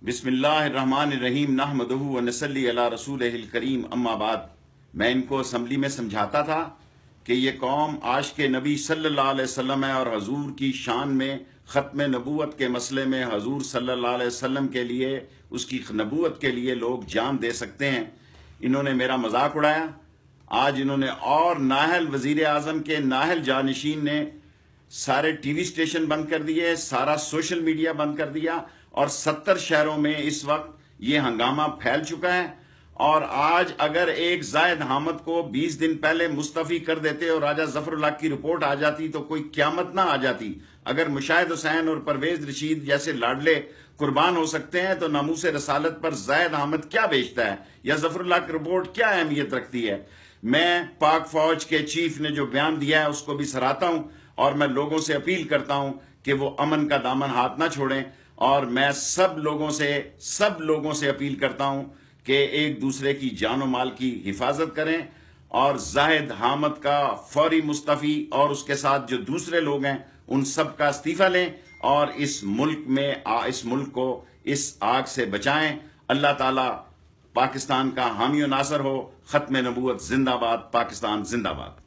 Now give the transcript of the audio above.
بسم اللہ الرحمن الرحیم نحمدہ و نصلی علی رسولہ الکریم اما بعد۔ میں ان کو اسمبلی میں سمجھاتا تھا کہ یہ قوم عاشق نبی صلی اللہ علیہ وسلم ہے اور حضور کی شان میں ختم نبوت کے مسئلے میں حضور صلی اللہ علیہ وسلم کے لیے، اس کی نبوت کے لیے لوگ جان دے سکتے ہیں۔ انہوں نے میرا مذاق اڑایا۔ آج انہوں نے اور نااہل وزیر اعظم کے نااہل جانشین نے سارے ٹی وی اسٹیشن بند کر دیے، سارا سوشل میڈیا بند کر دیا، اور 70 شہروں میں اس وقت یہ ہنگامہ پھیل چکا ہے۔ اور آج اگر ایک زاہد حامد کو 20 دن پہلے مستعفی کر دیتے اور راجہ ظفر اللہ کی رپورٹ آ جاتی تو کوئی قیامت نہ آ جاتی۔ اگر مشاہد حسین اور پرویز رشید جیسے لاڈلے قربان ہو سکتے ہیں تو ناموس رسالت پر زاہد حامد کیا بیچتا ہے، یا ظفر اللہ کی رپورٹ کیا اہمیت رکھتی ہے؟ میں پاک فوج کے چیف نے جو بیان دیا ہے اس کو بھی سراہتا ہوں، اور میں لوگوں سے اپیل کرتا ہوں کہ وہ امن کا دامن ہاتھ نہ چھوڑیں، اور میں سب لوگوں سے اپیل کرتا ہوں کہ ایک دوسرے کی جان و مال کی حفاظت کریں، اور زاہد حامد کا فوری مستعفی اور اس کے ساتھ جو دوسرے لوگ ہیں ان سب کا استعفیٰ لیں، اور اس ملک کو اس آگ سے بچائیں۔ اللہ تعالیٰ پاکستان کا حامی و ناصر ہو۔ ختم نبوت زندہ باد، پاکستان زندہ باد۔